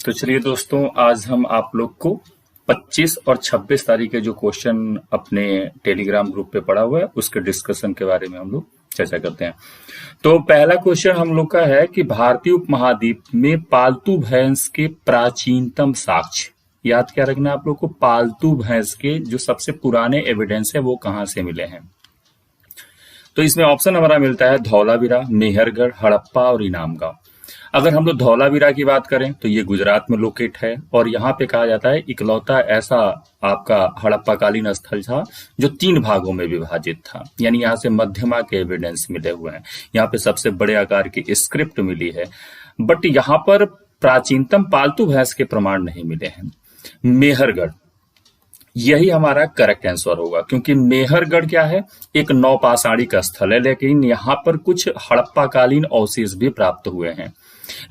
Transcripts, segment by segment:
तो चलिए दोस्तों, आज हम आप लोग को 25 और 26 तारीख के जो क्वेश्चन अपने टेलीग्राम ग्रुप पे पड़ा हुआ है उसके डिस्कशन के बारे में हम लोग चर्चा करते हैं। तो पहला क्वेश्चन हम लोग का है कि भारतीय उपमहाद्वीप में पालतू भैंस के प्राचीनतम साक्ष्य, याद क्या रखना आप लोग को, पालतू भैंस के जो सबसे पुराने एविडेंस है वो कहाँ से मिले हैं। तो इसमें ऑप्शन हमारा मिलता है धौलावीरा, मेहरगढ़, हड़प्पा और इनामगांव। अगर हम लोग धौलावीरा की बात करें तो ये गुजरात में लोकेट है और यहाँ पे कहा जाता है इकलौता ऐसा आपका हड़प्पा कालीन स्थल था जो 3 भागों में विभाजित था, यानी यहाँ से मध्यमा के एविडेंस मिले हुए हैं। यहाँ पे सबसे बड़े आकार की स्क्रिप्ट मिली है, बट यहाँ पर प्राचीनतम पालतू भैंस के प्रमाण नहीं मिले हैं। मेहरगढ़, यही हमारा करेक्ट आंसर होगा, क्योंकि मेहरगढ़ क्या है, एक नौपाषाणी का स्थल है, लेकिन यहाँ पर कुछ हड़प्पा कालीन अवशेष भी प्राप्त हुए हैं,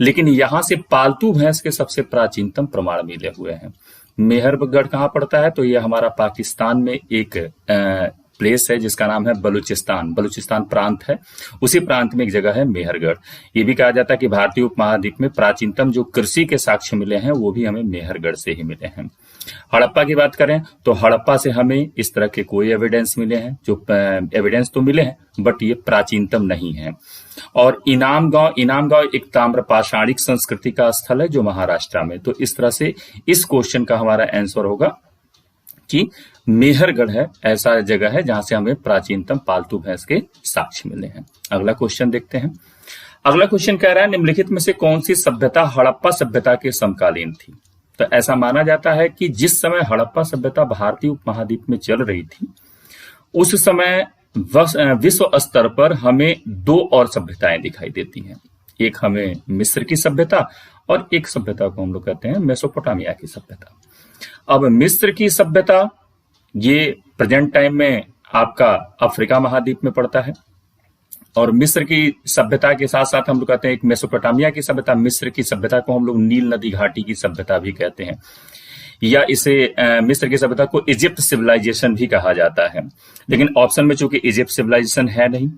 लेकिन यहां से पालतू भैंस के सबसे प्राचीनतम प्रमाण मिले हुए हैं। मेहरगढ़ कहां पड़ता है, तो यह हमारा पाकिस्तान में एक प्लेस है जिसका नाम है बलूचिस्तान प्रांत है। उसी प्रांत में एक जगह है मेहरगढ़। ये भी कहा जाता है कि भारतीय उपमहाद्वीप में प्राचीनतम जो कृषि के साक्ष्य मिले हैं वो भी हमें मेहरगढ़ से ही मिले हैं। हड़प्पा की बात करें तो हड़प्पा से हमें इस तरह के कोई एविडेंस मिले हैं, जो एविडेंस तो मिले हैं बट ये प्राचीनतम नहीं है। और इनामगांव एक ताम्रपाषाणिक संस्कृति का स्थल है जो महाराष्ट्र में। तो इस तरह से इस क्वेश्चन का हमारा आंसर होगा कि मेहरगढ़ है ऐसा जगह है जहां से हमें प्राचीनतम पालतू भैंस के साक्ष्य मिले हैं। अगला क्वेश्चन देखते हैं। अगला क्वेश्चन कह रहा है निम्नलिखित में से कौन सी सभ्यता हड़प्पा सभ्यता के समकालीन थी। तो ऐसा माना जाता है कि जिस समय हड़प्पा सभ्यता भारतीय उपमहाद्वीप में चल रही थी उस समय विश्व स्तर पर हमें 2 और सभ्यताएं दिखाई देती हैं। एक हमें मिस्र की सभ्यता और एक सभ्यता को हम लोग कहते हैं मेसोपोटामिया की सभ्यता। अब मिस्र की सभ्यता ये प्रेजेंट टाइम में आपका अफ्रीका महाद्वीप में पड़ता है, और मिस्र की सभ्यता के साथ साथ हम लोग कहते हैं एक मेसोपोटामिया की सभ्यता। मिस्र की सभ्यता को हम लोग नील नदी घाटी की सभ्यता भी कहते हैं, या इसे मिस्र की सभ्यता को इजिप्ट सिविलाइजेशन भी कहा जाता है। लेकिन ऑप्शन में चूंकि इजिप्ट सिविलाइजेशन है नहीं,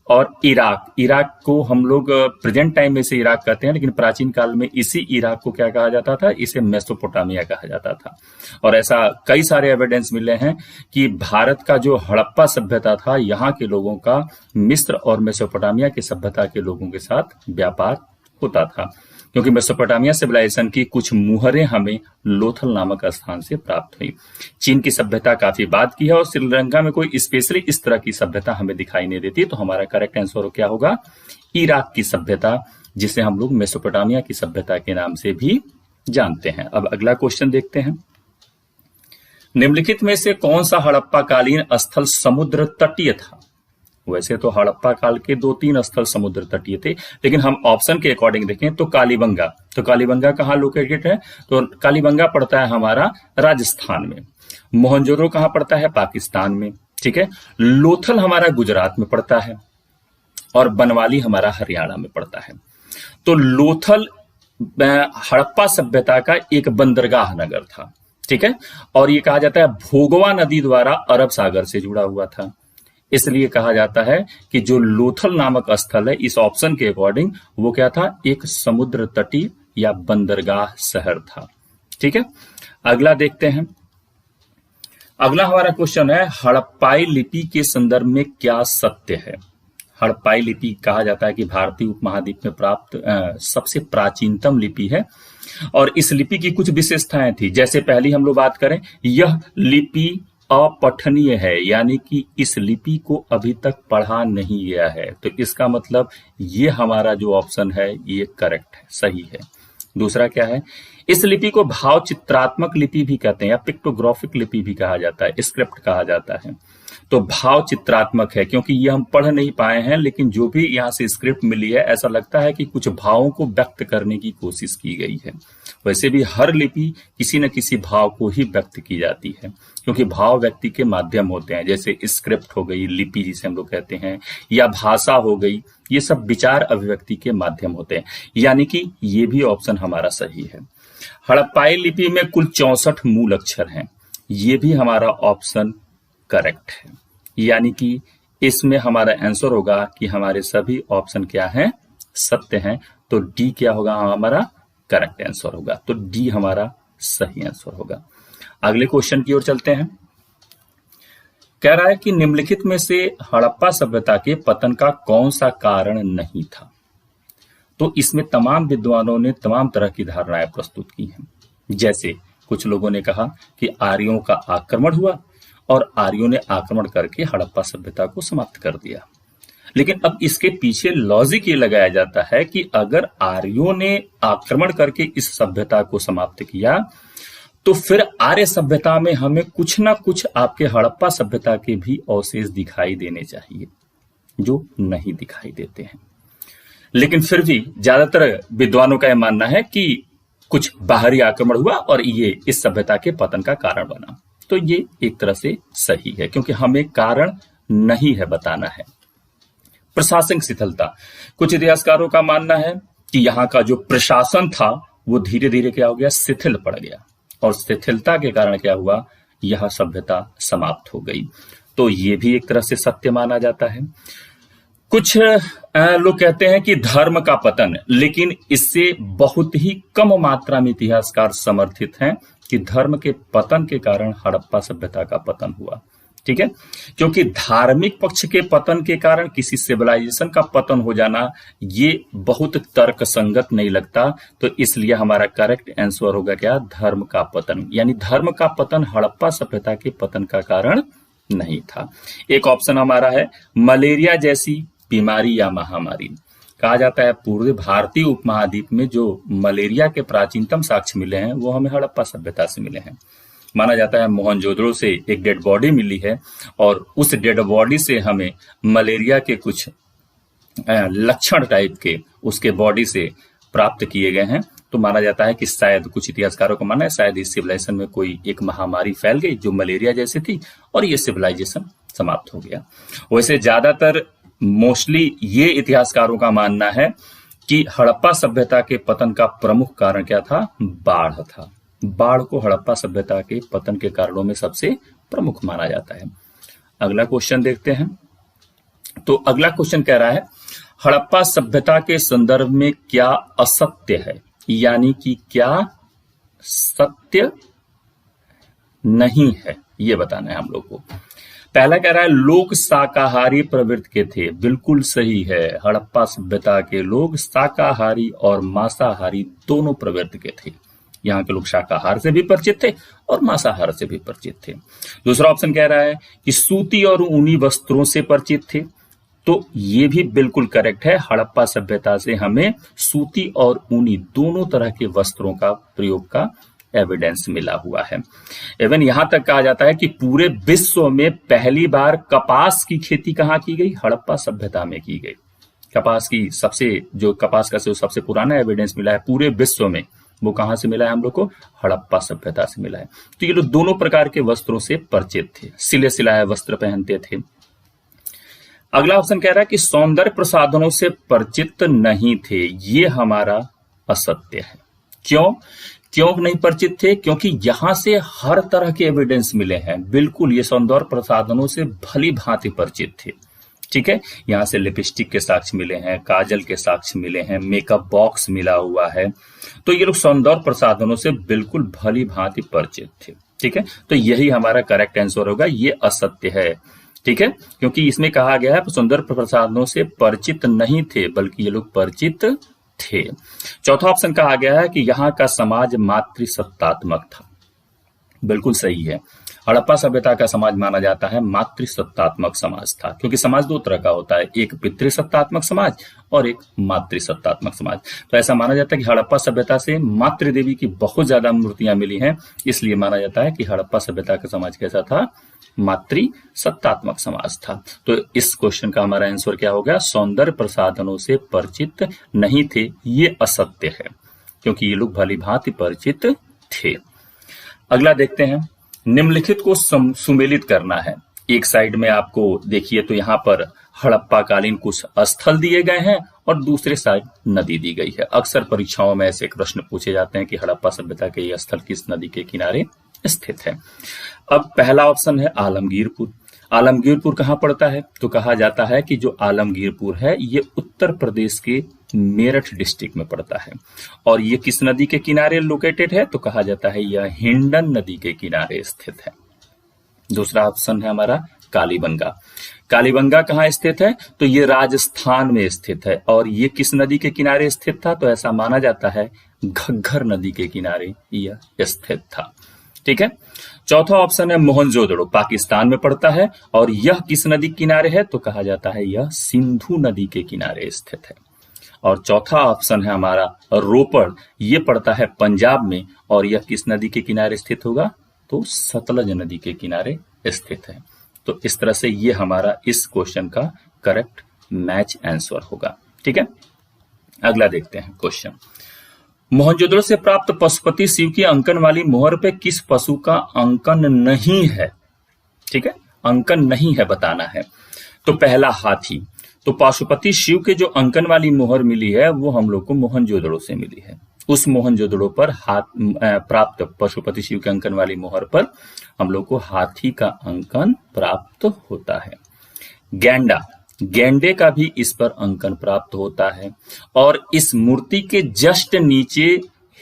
और इराक को हम लोग प्रेजेंट टाइम में इसे इराक कहते हैं, लेकिन प्राचीन काल में इसी इराक को क्या कहा जाता था, इसे मेसोपोटामिया कहा जाता था। और ऐसा कई सारे एविडेंस मिले हैं कि भारत का जो हड़प्पा सभ्यता था यहाँ के लोगों का मिस्र और मेसोपोटामिया की सभ्यता के लोगों के साथ व्यापार होता था, क्योंकि मेसोपोटामिया सिविलाइजेशन की कुछ मुहरें हमें लोथल नामक स्थान से प्राप्त हुई। चीन की सभ्यता काफी बाद की है और श्रीलंका में कोई स्पेशली इस तरह की सभ्यता हमें दिखाई नहीं देती। तो हमारा करेक्ट आंसर क्या होगा, इराक की सभ्यता, जिसे हम लोग मेसोपोटामिया की सभ्यता के नाम से भी जानते हैं। अब अगला क्वेश्चन देखते हैं। निम्नलिखित में से कौन सा हड़प्पा कालीन स्थल समुद्र तटीय था। वैसे तो हड़प्पा काल के 2-3 स्थल समुद्र तटीय थे, लेकिन हम ऑप्शन के अकॉर्डिंग देखें तो कालीबंगा कहाँ लोकेटेड है, तो कालीबंगा पड़ता है हमारा राजस्थान में। मोहनजोदड़ो कहाँ पड़ता है, पाकिस्तान में, ठीक है। लोथल हमारा गुजरात में पड़ता है और बनवाली हमारा हरियाणा में पड़ता है। तो लोथल हड़प्पा सभ्यता का एक बंदरगाह नगर था, ठीक है, और ये कहा जाता है भोगवा नदी द्वारा अरब सागर से जुड़ा हुआ था। इसलिए कहा जाता है कि जो लोथल नामक स्थल है इस ऑप्शन के अकॉर्डिंग वो क्या था, एक समुद्र तटीय या बंदरगाह शहर था, ठीक है। अगला देखते हैं। अगला हमारा क्वेश्चन है हड़प्पाई लिपि के संदर्भ में क्या सत्य है। हड़प्पाई लिपि कहा जाता है कि भारतीय उपमहाद्वीप में प्राप्त सबसे प्राचीनतम लिपि है, और इस लिपि की कुछ विशेषताएं थी। जैसे पहली हम लोग बात करें, यह लिपि अपठनीय है, यानी कि इस लिपि को अभी तक पढ़ा नहीं गया है। तो इसका मतलब ये हमारा जो ऑप्शन है ये करेक्ट है, सही है। दूसरा क्या है, इस लिपि को भाव चित्रात्मक लिपि भी कहते हैं या पिक्टोग्राफिक लिपि भी कहा जाता है, स्क्रिप्ट कहा जाता है। तो भाव चित्रात्मक है क्योंकि ये हम पढ़ नहीं पाए हैं, लेकिन जो भी यहाँ से स्क्रिप्ट मिली है ऐसा लगता है कि कुछ भावों को व्यक्त करने की कोशिश की गई है। वैसे भी हर लिपि किसी न किसी भाव को ही व्यक्त की जाती है, क्योंकि भाव व्यक्ति के माध्यम होते हैं। जैसे स्क्रिप्ट हो गई, लिपि जिसे हम लोग कहते हैं, या भाषा हो गई, ये सब विचार अभिव्यक्ति के माध्यम होते हैं, यानी कि ये भी ऑप्शन हमारा सही है। हड़प्पाई लिपि में कुल 64 मूल अक्षर हैं, ये भी हमारा ऑप्शन करेक्ट है, यानी कि इसमें हमारा आंसर होगा कि हमारे सभी ऑप्शन क्या हैं, सत्य हैं। तो डी क्या होगा हमारा, करेक्ट आंसर होगा। तो डी हमारा सही आंसर होगा। अगले क्वेश्चन की ओर चलते हैं। कह रहा है कि निम्नलिखित में से हड़प्पा सभ्यता के पतन का कौन सा कारण नहीं था। तो इसमें तमाम विद्वानों ने तमाम तरह की धारणाएं प्रस्तुत की हैं। जैसे कुछ लोगों ने कहा कि आर्यों का आक्रमण हुआ और आर्यों ने आक्रमण करके हड़प्पा सभ्यता को समाप्त कर दिया। लेकिन अब इसके पीछे लॉजिक ये लगाया जाता है कि अगर आर्यों ने आक्रमण करके इस सभ्यता को समाप्त किया तो फिर आर्य सभ्यता में हमें कुछ ना कुछ आपके हड़प्पा सभ्यता के भी अवशेष दिखाई देने चाहिए, जो नहीं दिखाई देते हैं। लेकिन फिर भी ज्यादातर विद्वानों का यह मानना है कि कुछ बाहरी आक्रमण हुआ और ये इस सभ्यता के पतन का कारण बना। तो ये एक तरह से सही है, क्योंकि हमें कारण नहीं है बताना है। प्रशासनिक शिथिलता, कुछ इतिहासकारों का मानना है कि यहाँ का जो प्रशासन था वो धीरे धीरे क्या हो गया, शिथिल पड़ गया, और शिथिलता के कारण क्या हुआ, यह सभ्यता समाप्त हो गई। तो ये भी एक तरह से सत्य माना जाता है। कुछ लोग कहते हैं कि धर्म का पतन, लेकिन इससे बहुत ही कम मात्रा में इतिहासकार समर्थित हैं कि धर्म के पतन के कारण हड़प्पा सभ्यता का पतन हुआ। ठीक है, क्योंकि धार्मिक पक्ष के पतन के कारण किसी सिविलाइजेशन का पतन हो जाना ये बहुत तर्क संगत नहीं लगता। तो इसलिए हमारा करेक्ट आंसर होगा क्या, धर्म का पतन। यानी धर्म का पतन हड़प्पा सभ्यता के पतन का कारण नहीं था। एक ऑप्शन हमारा है मलेरिया जैसी बीमारी या महामारी। कहा जाता है पूर्व भारतीय उपमहाद्वीप में जो मलेरिया के प्राचीनतम साक्ष्य मिले हैं वो हमें हड़प्पा सभ्यता से मिले हैं। माना जाता है मोहनजोदड़ो से एक डेड बॉडी मिली है और उस डेड बॉडी से हमें मलेरिया के कुछ लक्षण टाइप के उसके बॉडी से प्राप्त किए गए हैं। तो माना जाता है कि शायद, कुछ इतिहासकारों का मानना है, शायद इस सिविलाइजेशन में कोई एक महामारी फैल गई जो मलेरिया जैसी थी और ये सिविलाइजेशन समाप्त हो गया। वैसे ज्यादातर मोस्टली ये इतिहासकारों का मानना है कि हड़प्पा सभ्यता के पतन का प्रमुख कारण क्या था, बाढ़ था। बाढ़ को हड़प्पा सभ्यता के पतन के कारणों में सबसे प्रमुख माना जाता है। अगला क्वेश्चन देखते हैं। तो अगला क्वेश्चन कह रहा है हड़प्पा सभ्यता के संदर्भ में क्या असत्य है, यानी कि क्या सत्य नहीं है, ये बताना है हम लोग को। पहला कह रहा है लोग शाकाहारी प्रवृत्ति के थे। बिल्कुल सही है, हड़प्पा सभ्यता के लोग शाकाहारी और मांसाहारी दोनों प्रवृत्ति के थे। यहाँ के लोग शाकाहार से भी परिचित थे और मांसाहार से भी परिचित थे। दूसरा ऑप्शन कह रहा है कि सूती और ऊनी वस्त्रों से परिचित थे। तो ये भी बिल्कुल करेक्ट है, हड़प्पा सभ्यता से हमें सूती और ऊनी दोनों तरह के वस्त्रों का प्रयोग का एविडेंस मिला हुआ है। इवन यहां तक कहा जाता है कि पूरे विश्व में पहली बार कपास की खेती कहाँ की गई, हड़प्पा सभ्यता में की गई। कपास की कपास का सबसे पुराना एविडेंस मिला है पूरे विश्व में, वो कहां से मिला है हम लोग को, हड़प्पा सभ्यता से मिला है। तो ये लोग दोनों प्रकार के वस्त्रों से परिचित थे, सिले सिलाए वस्त्र पहनते थे। अगला ऑप्शन कह रहा है कि सौंदर्य प्रसाधनों से परिचित नहीं थे। ये हमारा असत्य है। क्यों नहीं परिचित थे, क्योंकि यहां से हर तरह के एविडेंस मिले हैं। बिल्कुल ये सौंदर्य प्रसाधनों से भली भांति परिचित थे। ठीक है, यहां से लिपस्टिक के साक्ष्य मिले हैं, काजल के साक्ष्य मिले हैं, मेकअप बॉक्स मिला हुआ है। तो ये लोग सौंदर्य प्रसाधनों से बिल्कुल भली भांति परिचित थे। ठीक है, तो यही हमारा करेक्ट आंसर होगा, ये असत्य है। ठीक है, क्योंकि इसमें कहा गया है सौंदर्य प्रसाधनों से परिचित नहीं थे, बल्कि ये लोग परिचित थे। चौथा ऑप्शन कहा गया है कि यहाँ का समाज मातृसत्तात्मक था। बिल्कुल सही है, हड़प्पा सभ्यता का समाज माना जाता है मातृसत्तात्मक समाज था, क्योंकि समाज दो तरह का होता है, एक पितृसत्तात्मक समाज और एक मातृसत्तात्मक समाज। तो ऐसा माना जाता है कि हड़प्पा सभ्यता से मातृदेवी की बहुत ज्यादा मूर्तियां मिली हैं, इसलिए माना जाता है कि हड़प्पा सभ्यता का समाज कैसा था, मातृसत्तात्मक समाज था। तो इस क्वेश्चन का हमारा आंसर क्या हो गया, सौंदर्य प्रसाधनों से परिचित नहीं थे। ये असत्य है, क्योंकि ये लोग भली भांति परिचित थे। अगला देखते हैं, निम्नलिखित को सुमेलित करना है। एक साइड में आपको देखिए तो यहाँ पर हड़प्पा कालीन कुछ स्थल दिए गए हैं और दूसरे साइड नदी दी गई है। अक्सर परीक्षाओं में ऐसे प्रश्न पूछे जाते हैं कि हड़प्पा सभ्यता के ये स्थल किस नदी के किनारे स्थित है। अब पहला ऑप्शन है आलमगीरपुर। आलमगीरपुर कहाँ पड़ता है? तो कहा जाता है कि जो आलमगीरपुर है ये उत्तर प्रदेश के मेरठ डिस्ट्रिक्ट में पड़ता है। और ये किस नदी के किनारे लोकेटेड है? तो कहा जाता है यह हिंडन नदी के किनारे स्थित है। दूसरा ऑप्शन है हमारा कालीबंगा। कालीबंगा कहाँ स्थित है? तो ये राजस्थान में स्थित है। और ये किस नदी के किनारे स्थित था? तो ऐसा माना जाता है घग्गर नदी के किनारे यह स्थित था। ठीक है। चौथा ऑप्शन है मोहनजोदड़ो, पाकिस्तान में पड़ता है। और यह किस नदी के किनारे है? तो कहा जाता है यह सिंधु नदी के किनारे स्थित है। और चौथा ऑप्शन है हमारा रोपड़, ये पड़ता है पंजाब में। और यह किस नदी के किनारे स्थित होगा? तो सतलज नदी के किनारे स्थित है। तो इस तरह से ये हमारा इस क्वेश्चन का करेक्ट मैच आंसर होगा। ठीक है। अगला देखते हैं क्वेश्चन। मोहनजोदड़ो से प्राप्त पशुपति शिव की अंकन वाली मोहर पे किस पशु का अंकन नहीं है? ठीक है, अंकन नहीं है बताना है। तो पहला हाथी। तो पशुपति शिव के जो अंकन वाली मोहर मिली है वो हम लोग को मोहनजोदड़ो से मिली है। उस मोहनजोदड़ो पर प्राप्त पशुपति शिव के अंकन वाली मोहर पर हम लोग को हाथी का अंकन प्राप्त होता है। गैंडा, गेंडे का भी इस पर अंकन प्राप्त होता है। और इस मूर्ति के जस्ट नीचे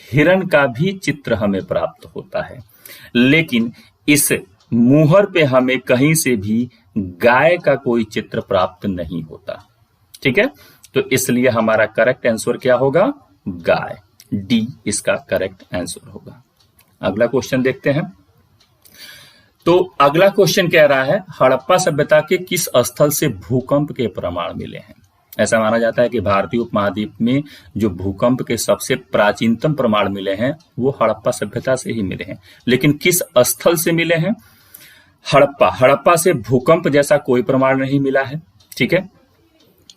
हिरण का भी चित्र हमें प्राप्त होता है। लेकिन इस मुहर पे हमें कहीं से भी गाय का कोई चित्र प्राप्त नहीं होता। ठीक है, तो इसलिए हमारा करेक्ट आंसर क्या होगा? गाय। डी इसका करेक्ट आंसर होगा। अगला क्वेश्चन देखते हैं। तो अगला क्वेश्चन कह रहा है हड़प्पा सभ्यता के किस स्थल से भूकंप के प्रमाण मिले हैं? ऐसा माना जाता है कि भारतीय उपमहाद्वीप में जो भूकंप के सबसे प्राचीनतम प्रमाण मिले हैं वो हड़प्पा सभ्यता से ही मिले हैं। लेकिन किस स्थल से मिले हैं? हड़प्पा से भूकंप जैसा कोई प्रमाण नहीं मिला है। ठीक है।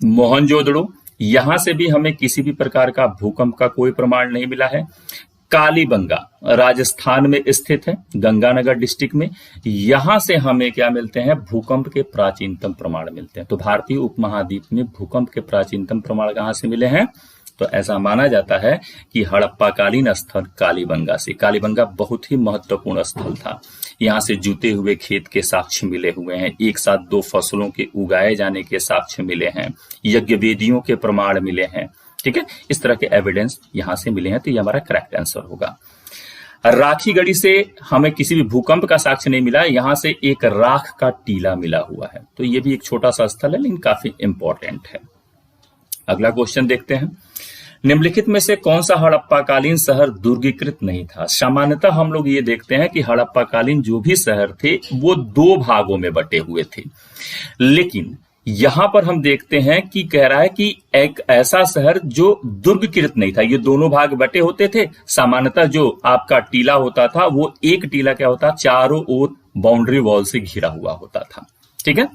मोहनजोदड़ो, यहां से भी हमें किसी भी प्रकार का भूकंप का कोई प्रमाण नहीं मिला है। कालीबंगा राजस्थान में स्थित है, गंगानगर डिस्ट्रिक्ट में। यहां से हमें क्या मिलते हैं? भूकंप के प्राचीनतम प्रमाण मिलते हैं। तो भारतीय उपमहाद्वीप में भूकंप के प्राचीनतम प्रमाण कहां से मिले हैं? तो ऐसा माना जाता है कि हड़प्पाकालीन स्थल कालीबंगा से। कालीबंगा बहुत ही महत्वपूर्ण स्थल था। यहाँ से जुते हुए खेत के साक्ष्य मिले हुए हैं, एक साथ दो फसलों के उगाए जाने के साक्ष्य मिले हैं, यज्ञ वेदियों के प्रमाण मिले हैं। ठीक है, इस तरह के एविडेंस यहां से मिले हैं। तो ये हमारा करेक्ट आंसर होगा। राखी गढ़ी से हमें किसी भी भूकंप का साक्ष्य नहीं मिला, यहां से एक राख का टीला मिला हुआ है। तो ये भी एक छोटा सा स्थल है लेकिन काफी इंपॉर्टेंट है। अगला क्वेश्चन देखते हैं। निम्नलिखित में से कौन सा हड़प्पाकालीन शहर दुर्गीकृत नहीं था? सामान्यतः हम लोग ये देखते हैं कि हड़प्पाकालीन जो भी शहर थे वो दो भागों में बटे हुए थे। लेकिन यहां पर हम देखते हैं कि कह रहा है कि एक ऐसा शहर जो दुर्गकृत नहीं था। ये दोनों भाग बटे होते थे। सामान्यतः जो आपका टीला होता था वो एक टीला क्या होता, चारों ओर बाउंड्री वॉल से घिरा हुआ होता था। ठीक है,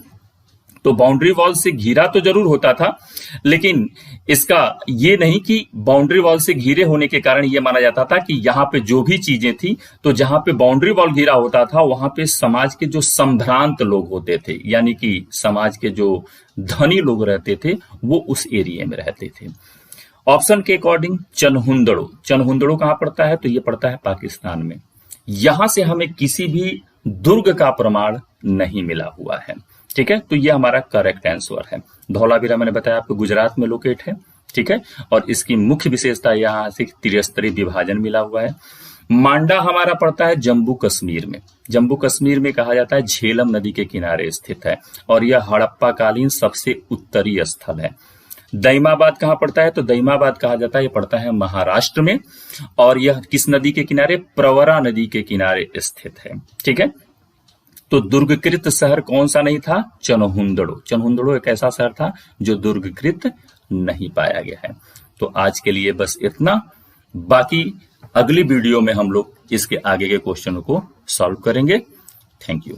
तो बाउंड्री वॉल से घिरा तो जरूर होता था, लेकिन इसका ये नहीं कि बाउंड्री वॉल से घिरे होने के कारण ये माना जाता था कि यहाँ पे जो भी चीजें थी, तो जहां पे बाउंड्री वॉल घिरा होता था वहां पे समाज के जो संभ्रांत लोग होते थे, यानी कि समाज के जो धनी लोग रहते थे वो उस एरिया में रहते थे। ऑप्शन के अकॉर्डिंग चनहुंदड़ो कहां पड़ता है? तो ये पड़ता है पाकिस्तान में। यहां से हमें किसी भी दुर्ग का प्रमाण नहीं मिला हुआ है। ठीक है, तो ये हमारा करेक्ट आंसर है। धौलावीरा मैंने बताया आपको गुजरात में लोकेट है। ठीक है, और इसकी मुख्य विशेषता यहां से त्रिस्तरीय विभाजन मिला हुआ है। मांडा हमारा पड़ता है जम्मू कश्मीर में। जम्मू कश्मीर में कहा जाता है झेलम नदी के किनारे स्थित है और यह हड़प्पाकालीन सबसे उत्तरीय स्थल है। दईमाबाद कहां पड़ता है? तो दईमाबाद कहा जाता है ये पड़ता है महाराष्ट्र में और यह किस नदी के किनारे? प्रवरा नदी के किनारे स्थित है। ठीक है, तो दुर्गकृत शहर कौन सा नहीं था? चनहुंदड़ो एक ऐसा शहर था जो दुर्गकृत नहीं पाया गया है। तो आज के लिए बस इतना। बाकी अगली वीडियो में हम लोग इसके आगे के क्वेश्चनों को सॉल्व करेंगे। Thank you.